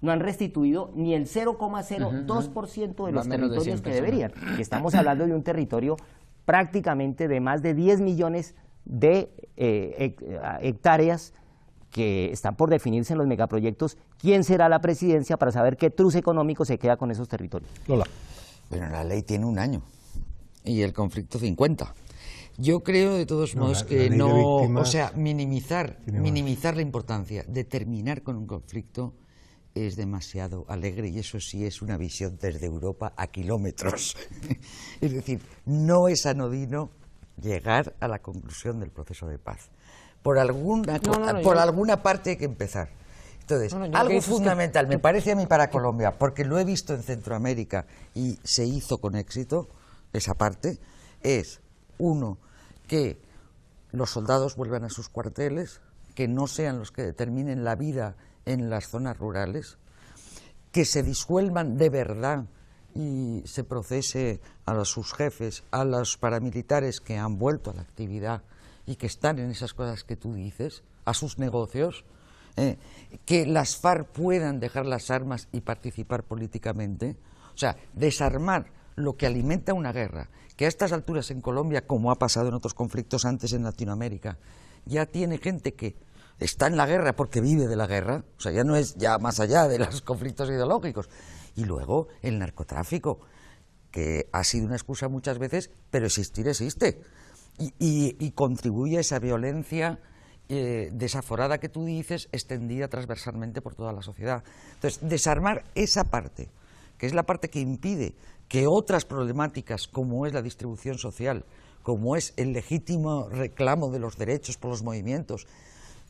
No han restituido ni el 0,02% de los territorios que deberían. Y estamos hablando de un territorio prácticamente de más de 10 millones de hectáreas que están por definirse en los megaproyectos, quién será la presidencia para saber qué truce económico se queda con esos territorios. Lola. Bueno, la ley tiene 1 año y el conflicto 50. Yo creo de todos modos que no, o sea, minimizar la importancia de terminar con un conflicto es demasiado alegre, y eso sí es una visión desde Europa a kilómetros. Es decir, no es anodino llegar a la conclusión del proceso de paz. Por alguna parte hay que empezar. Entonces, algo fundamental, me parece a mí para Colombia, porque lo he visto en Centroamérica y se hizo con éxito, esa parte, es, 1, que los soldados vuelvan a sus cuarteles, que no sean los que determinen la vida en las zonas rurales, que se disuelvan de verdad y se procese a sus jefes, a los paramilitares que han vuelto a la actividad y que están en esas cosas que tú dices, a sus negocios, que las FARC puedan dejar las armas y participar políticamente. O sea, desarmar lo que alimenta una guerra, que a estas alturas en Colombia, como ha pasado en otros conflictos antes en Latinoamérica, ya tiene gente que está en la guerra porque vive de la guerra, o sea, ya no es ya más allá de los conflictos ideológicos. Y luego el narcotráfico, que ha sido una excusa muchas veces, pero existir existe, y contribuye a esa violencia desaforada que tú dices, extendida transversalmente por toda la sociedad. Entonces, desarmar esa parte, que es la parte que impide que otras problemáticas, como es la distribución social, como es el legítimo reclamo de los derechos por los movimientos.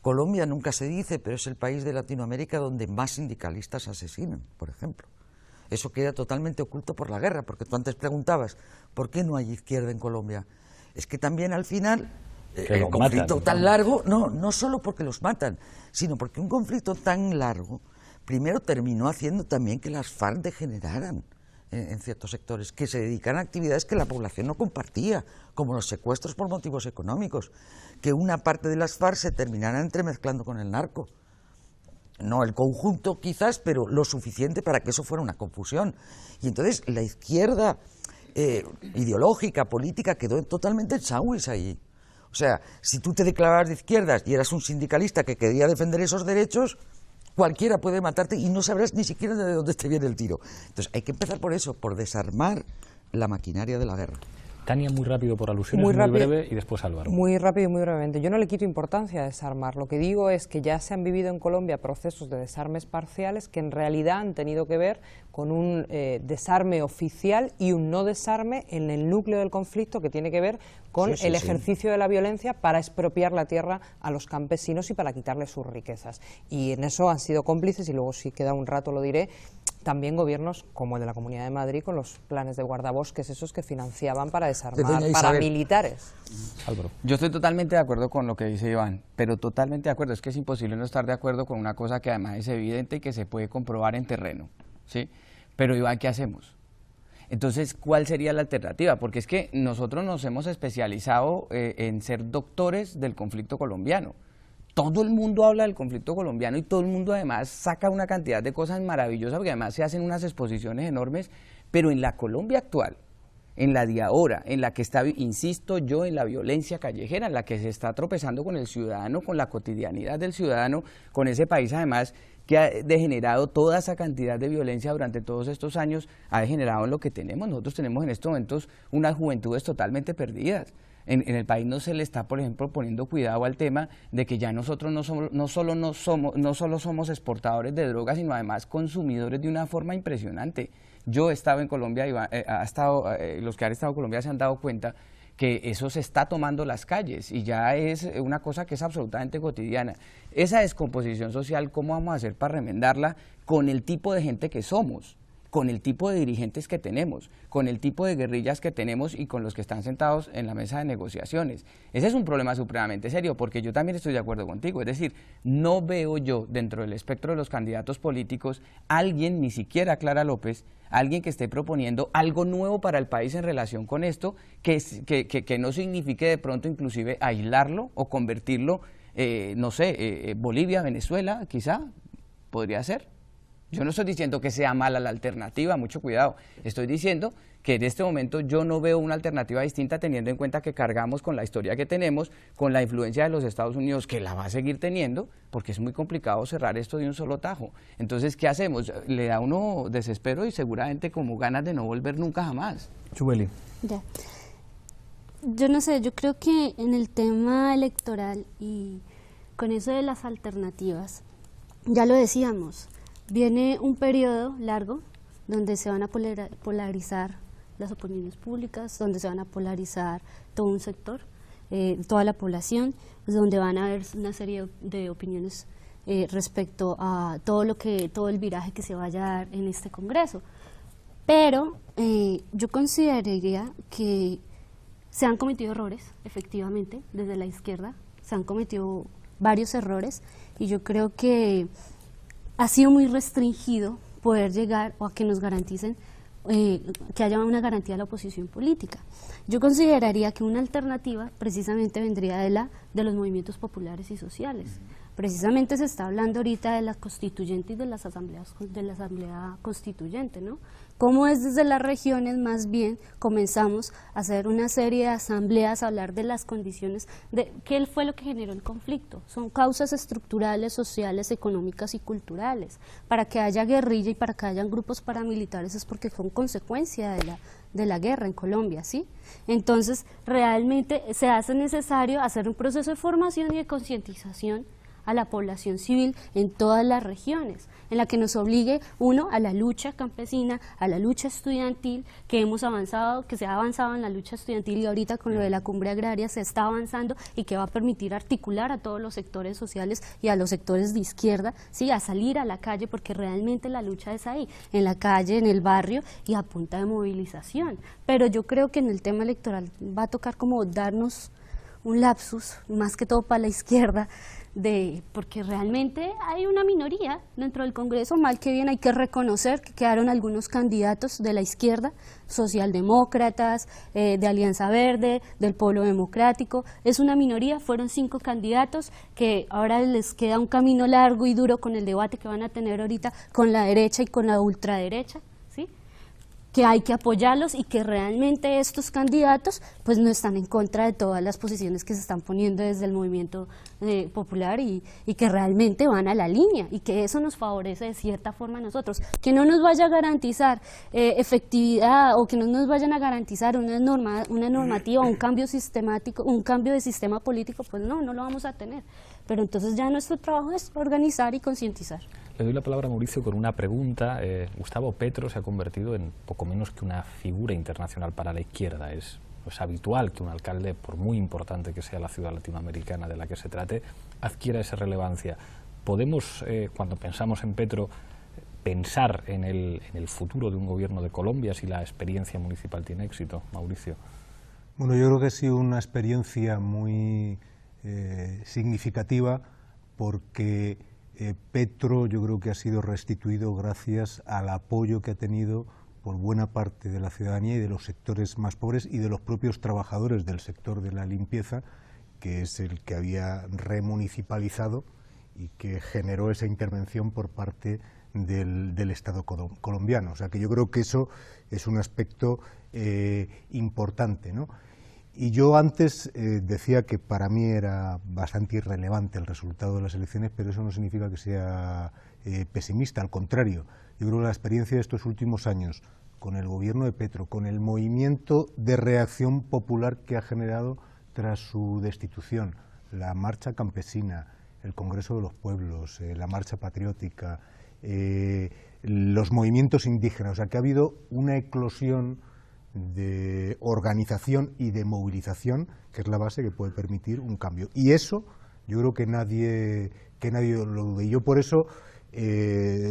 Colombia nunca se dice, pero es el país de Latinoamérica donde más sindicalistas asesinan, por ejemplo. Eso queda totalmente oculto por la guerra, porque tú antes preguntabas, ¿por qué no hay izquierda en Colombia? Es que también al final, el conflicto tan largo, no solo porque los matan, sino porque un conflicto tan largo, primero terminó haciendo también que las FARC degeneraran en ciertos sectores, que se dedicaran a actividades que la población no compartía, como los secuestros por motivos económicos, que una parte de las FARC se terminara entremezclando con el narco. No el conjunto quizás, pero lo suficiente para que eso fuera una confusión. Y entonces la izquierda ideológica, política, quedó totalmente en sándwich ahí. O sea, si tú te declarabas de izquierdas y eras un sindicalista que quería defender esos derechos, cualquiera puede matarte y no sabrás ni siquiera de dónde te viene el tiro. Entonces hay que empezar por eso, por desarmar la maquinaria de la guerra. Tania, muy rápido por alusiones, muy breve, y después Álvaro. Muy rápido y muy brevemente. Yo no le quito importancia a desarmar. Lo que digo es que ya se han vivido en Colombia procesos de desarmes parciales que en realidad han tenido que ver con un desarme oficial y un no desarme en el núcleo del conflicto, que tiene que ver con el ejercicio de la violencia para expropiar la tierra a los campesinos y para quitarles sus riquezas. Y en eso han sido cómplices, y luego si queda un rato lo diré, también gobiernos como el de la Comunidad de Madrid, con los planes de guardabosques esos que financiaban para desarmar paramilitares. Álvaro. Yo estoy totalmente de acuerdo con lo que dice Iván, pero totalmente de acuerdo. Es que es imposible no estar de acuerdo con una cosa que además es evidente y que se puede comprobar en terreno, ¿sí? Pero Iván, ¿qué hacemos? Entonces, ¿cuál sería la alternativa? Porque es que nosotros nos hemos especializado en ser doctores del conflicto colombiano. Todo el mundo habla del conflicto colombiano y todo el mundo además saca una cantidad de cosas maravillosas, porque además se hacen unas exposiciones enormes, pero en la Colombia actual, en la de ahora, en la que está, insisto yo, en la violencia callejera, en la que se está tropezando con el ciudadano, con la cotidianidad del ciudadano, con ese país además que ha degenerado toda esa cantidad de violencia durante todos estos años, ha degenerado en lo que tenemos. Nosotros tenemos en estos momentos unas juventudes totalmente perdidas. En el país no se le está, por ejemplo, poniendo cuidado al tema de que ya nosotros no solo somos exportadores de drogas, sino además consumidores de una forma impresionante. Yo he estado en Colombia, los que han estado en Colombia se han dado cuenta que eso se está tomando las calles y ya es una cosa que es absolutamente cotidiana. Esa descomposición social, ¿cómo vamos a hacer para remendarla con el tipo de gente que somos? Con el tipo de dirigentes que tenemos, con el tipo de guerrillas que tenemos y con los que están sentados en la mesa de negociaciones. Ese es un problema supremamente serio, porque yo también estoy de acuerdo contigo, es decir, no veo yo dentro del espectro de los candidatos políticos alguien, ni siquiera Clara López, alguien que esté proponiendo algo nuevo para el país en relación con esto, que no signifique de pronto inclusive aislarlo o convertirlo, no sé, Bolivia, Venezuela, quizá, podría ser. Yo no estoy diciendo que sea mala la alternativa, mucho cuidado. Estoy diciendo que en este momento yo no veo una alternativa distinta, teniendo en cuenta que cargamos con la historia que tenemos, con la influencia de los Estados Unidos, que la va a seguir teniendo, porque es muy complicado cerrar esto de un solo tajo. Entonces, ¿qué hacemos? Le da a uno desespero y seguramente como ganas de no volver nunca jamás. Chubeli. Ya. Yo no sé, yo creo que en el tema electoral y con eso de las alternativas, ya lo decíamos, viene un periodo largo donde se van a polarizar las opiniones públicas, donde se van a polarizar todo un sector, toda la población, donde van a haber una serie de opiniones respecto a todo el viraje que se vaya a dar en este Congreso. Pero yo consideraría que se han cometido errores, efectivamente, desde la izquierda, se han cometido varios errores y yo creo que ha sido muy restringido poder llegar o a que nos garanticen que haya una garantía de la oposición política. Yo consideraría que una alternativa precisamente vendría de los movimientos populares y sociales. Precisamente se está hablando ahorita de la constituyente y de la asamblea constituyente, ¿no? Cómo es desde las regiones más bien comenzamos a hacer una serie de asambleas, a hablar de las condiciones, de qué fue lo que generó el conflicto. Son causas estructurales, sociales, económicas y culturales. Para que haya guerrilla y para que hayan grupos paramilitares es porque son consecuencia de la guerra en Colombia, ¿sí? Entonces, realmente se hace necesario hacer un proceso de formación y de concientización a la población civil en todas las regiones, en la que nos obligue, uno, a la lucha campesina, a la lucha estudiantil, que hemos avanzado, que se ha avanzado en la lucha estudiantil y ahorita con lo de la cumbre agraria se está avanzando y que va a permitir articular a todos los sectores sociales y a los sectores de izquierda, sí, a salir a la calle, porque realmente la lucha es ahí, en la calle, en el barrio y a punta de movilización. Pero yo creo que en el tema electoral va a tocar como darnos un lapsus, más que todo para la izquierda, porque realmente hay una minoría dentro del Congreso, mal que bien hay que reconocer que quedaron algunos candidatos de la izquierda, socialdemócratas, de Alianza Verde, del Polo Democrático, es una minoría, fueron 5 candidatos que ahora les queda un camino largo y duro con el debate que van a tener ahorita con la derecha y con la ultraderecha, ¿sí? Que hay que apoyarlos y que realmente estos candidatos pues no están en contra de todas las posiciones que se están poniendo desde el movimiento popular y que realmente van a la línea y que eso nos favorece de cierta forma a nosotros. Que no nos vaya a garantizar efectividad o que no nos vayan a garantizar una normativa, un cambio sistemático, un cambio de sistema político, pues no lo vamos a tener. Pero entonces ya nuestro trabajo es organizar y concientizar. Le doy la palabra a Mauricio con una pregunta. Gustavo Petro se ha convertido en poco menos que una figura internacional para la izquierda. Es habitual que un alcalde, por muy importante que sea la ciudad latinoamericana de la que se trate, adquiera esa relevancia. ¿Podemos, cuando pensamos en Petro, pensar en el futuro de un gobierno de Colombia si la experiencia municipal tiene éxito? Mauricio. Bueno, yo creo que ha sido una experiencia muy significativa porque Petro yo creo que ha sido restituido gracias al apoyo que ha tenido por buena parte de la ciudadanía y de los sectores más pobres y de los propios trabajadores del sector de la limpieza, que es el que había remunicipalizado y que generó esa intervención por parte del Estado colombiano. O sea que yo creo que eso es un aspecto importante, ¿no? Y yo antes decía que para mí era bastante irrelevante el resultado de las elecciones, pero eso no significa que sea pesimista, al contrario. Yo creo que la experiencia de estos últimos años, con el gobierno de Petro, con el movimiento de reacción popular que ha generado tras su destitución, la marcha campesina, el Congreso de los Pueblos, la marcha patriótica, los movimientos indígenas, o sea que ha habido una eclosión de organización y de movilización, que es la base que puede permitir un cambio. Y eso yo creo que nadie lo dude. Y yo por eso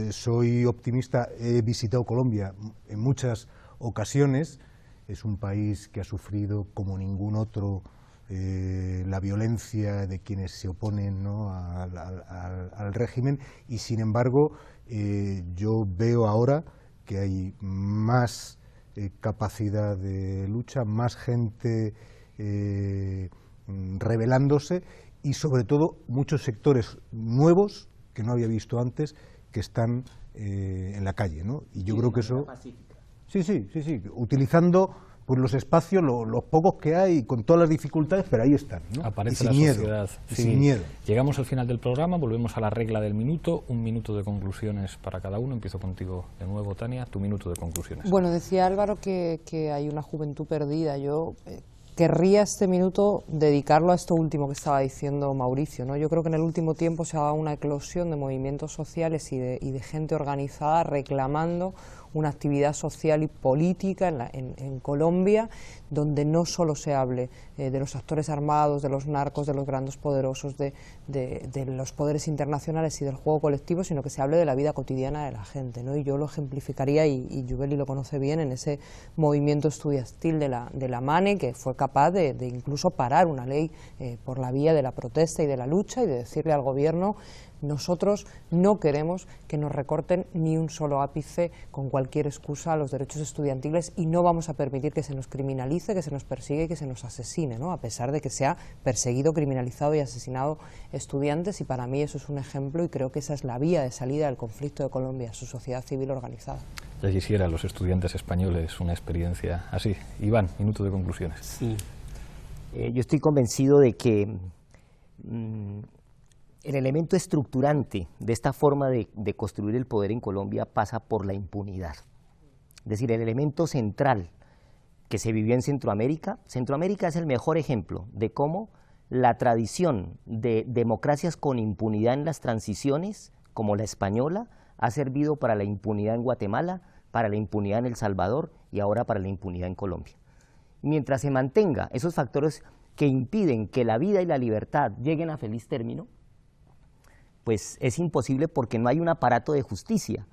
soy optimista. He visitado Colombia en muchas ocasiones. Es un país que ha sufrido como ningún otro la violencia de quienes se oponen, ¿no?, al régimen, y sin embargo yo veo ahora que hay más capacidad de lucha, más gente rebelándose y sobre todo muchos sectores nuevos que no había visto antes, que están en la calle, ¿no? Y yo creo que eso... Sí, utilizando pues los espacios, los pocos que hay, con todas las dificultades, pero ahí están, ¿no? Aparece y la sin miedo, sociedad sin miedo. Llegamos al final del programa, volvemos a la regla del minuto, un minuto de conclusiones para cada uno. Empiezo contigo de nuevo, Tania, tu minuto de conclusiones. Bueno, decía Álvaro que hay una juventud perdida. Yo querría este minuto dedicarlo a esto último que estaba diciendo Mauricio, ¿no? Yo creo que en el último tiempo se ha dado una eclosión de movimientos sociales y de gente organizada reclamando una actividad social y política en Colombia, donde no solo se hable de los actores armados, de los narcos, de los grandes poderosos, de los poderes internacionales y del juego colectivo, sino que se hable de la vida cotidiana de la gente, ¿no? Y yo lo ejemplificaría, y Jubeli lo conoce bien, en ese movimiento estudiantil de la MANE, que fue capaz de incluso parar una ley por la vía de la protesta y de la lucha, y de decirle al gobierno: nosotros no queremos que nos recorten ni un solo ápice con cualquier excusa a los derechos estudiantiles, y no vamos a permitir que se nos criminalice, que se nos persigue y que se nos asesine, ¿no? A pesar de que se ha perseguido, criminalizado y asesinado estudiantes, y para mí eso es un ejemplo, y creo que esa es la vía de salida del conflicto de Colombia, su sociedad civil organizada. Ya quisieran los estudiantes españoles una experiencia así. Iván, minuto de conclusiones. Sí. Yo estoy convencido de que el elemento estructurante de esta forma de construir el poder en Colombia pasa por la impunidad. Es decir, el elemento central que se vivió en Centroamérica es el mejor ejemplo de cómo la tradición de democracias con impunidad en las transiciones, como la española, ha servido para la impunidad en Guatemala, para la impunidad en El Salvador y ahora para la impunidad en Colombia. Mientras se mantenga esos factores que impiden que la vida y la libertad lleguen a feliz término, pues es imposible, porque no hay un aparato de justicia.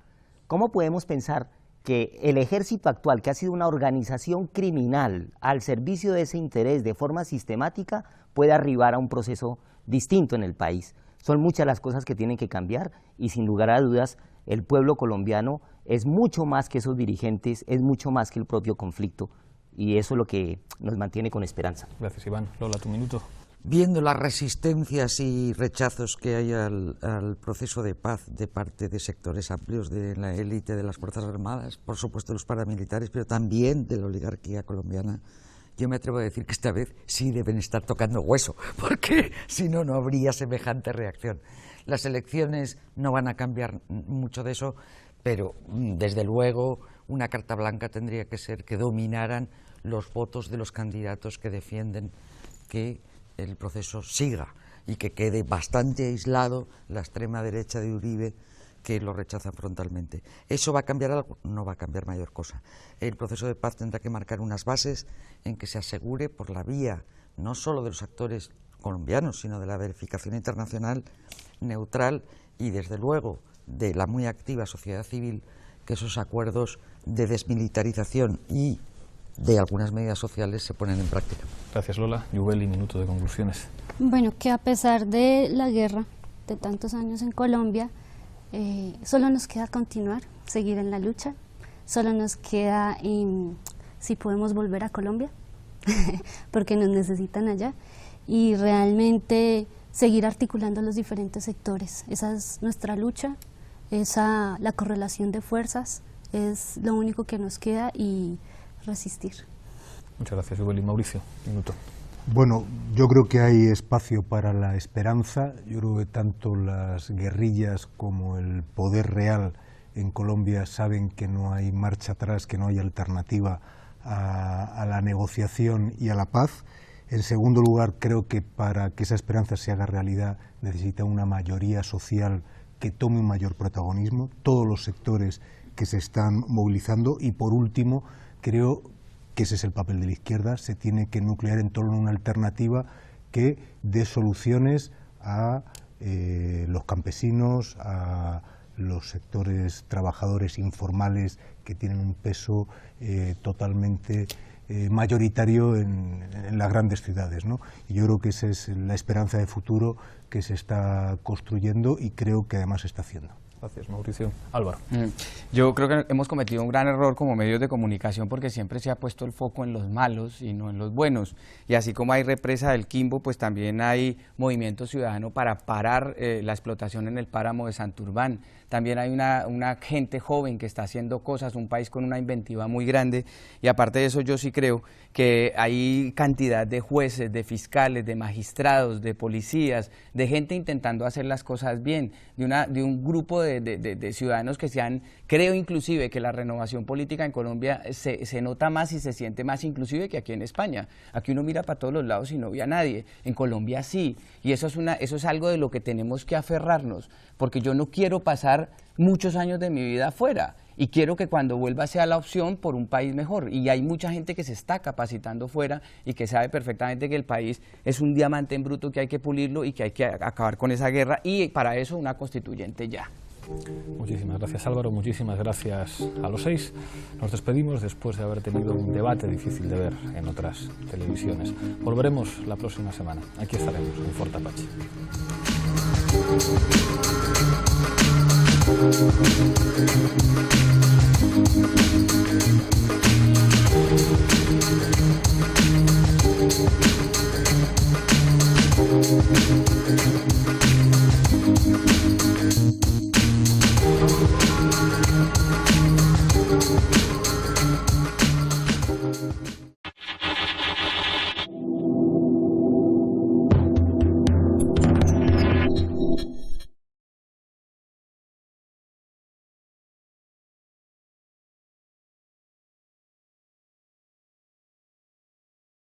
¿Cómo podemos pensar que el ejército actual, que ha sido una organización criminal al servicio de ese interés de forma sistemática, puede arribar a un proceso distinto en el país? Son muchas las cosas que tienen que cambiar, y sin lugar a dudas el pueblo colombiano es mucho más que esos dirigentes, es mucho más que el propio conflicto, y eso es lo que nos mantiene con esperanza. Gracias, Iván. Lola, tu minuto. Viendo las resistencias y rechazos que hay al proceso de paz de parte de sectores amplios de la élite de las Fuerzas Armadas, por supuesto los paramilitares, pero también de la oligarquía colombiana, yo me atrevo a decir que esta vez sí deben estar tocando hueso, porque si no, no habría semejante reacción. Las elecciones no van a cambiar mucho de eso, pero desde luego una carta blanca tendría que ser que dominaran los votos de los candidatos que defienden que el proceso siga y que quede bastante aislado la extrema derecha de Uribe, que lo rechaza frontalmente. ¿Eso va a cambiar algo? No va a cambiar mayor cosa. El proceso de paz tendrá que marcar unas bases en que se asegure, por la vía no solo de los actores colombianos, sino de la verificación internacional neutral y desde luego de la muy activa sociedad civil, que esos acuerdos de desmilitarización y de algunas medidas sociales se ponen en práctica. Gracias, Lola. Jubeli, minuto de conclusiones. Bueno, que a pesar de la guerra de tantos años en Colombia, solo nos queda continuar, seguir en la lucha, solo nos queda si podemos volver a Colombia, porque nos necesitan allá, y realmente seguir articulando los diferentes sectores. Esa es nuestra lucha, la correlación de fuerzas es lo único que nos queda, y resistir. Muchas gracias, Jubeli. Mauricio, minuto. Bueno, yo creo que hay espacio para la esperanza. Yo creo que tanto las guerrillas como el poder real en Colombia saben que no hay marcha atrás, que no hay alternativa a la negociación y a la paz. En segundo lugar, creo que para que esa esperanza se haga realidad necesita una mayoría social que tome un mayor protagonismo, todos los sectores que se están movilizando. Y por último, creo que ese es el papel de la izquierda, se tiene que nuclear en torno a una alternativa que dé soluciones a los campesinos, a los sectores trabajadores informales que tienen un peso totalmente mayoritario en las grandes ciudades, ¿no? Y yo creo que esa es la esperanza de futuro que se está construyendo, y creo que además se está haciendo. Gracias, Mauricio. Álvaro. Yo creo que hemos cometido un gran error como medios de comunicación porque siempre se ha puesto el foco en los malos y no en los buenos. Y así como hay represa del Quimbo, pues también hay movimiento ciudadano para parar la explotación en el páramo de Santurbán. También hay una gente joven que está haciendo cosas, un país con una inventiva muy grande. Y aparte de eso, yo sí creo que hay cantidad de jueces, de fiscales, de magistrados, de policías, de gente intentando hacer las cosas bien, de un grupo de ciudadanos que creo inclusive que la renovación política en Colombia se nota más y se siente más inclusive que aquí en España. Aquí uno mira para todos los lados y no ve a nadie. En Colombia sí, y eso es algo de lo que tenemos que aferrarnos, porque yo no quiero pasar muchos años de mi vida afuera. Y quiero que cuando vuelva sea la opción por un país mejor. Y hay mucha gente que se está capacitando fuera y que sabe perfectamente que el país es un diamante en bruto que hay que pulirlo y que hay que acabar con esa guerra. Y para eso una constituyente ya. Muchísimas gracias, Álvaro. Muchísimas gracias a los 6. Nos despedimos después de haber tenido un debate difícil de ver en otras televisiones. Volveremos la próxima semana. Aquí estaremos en Forte Apache. Thank you.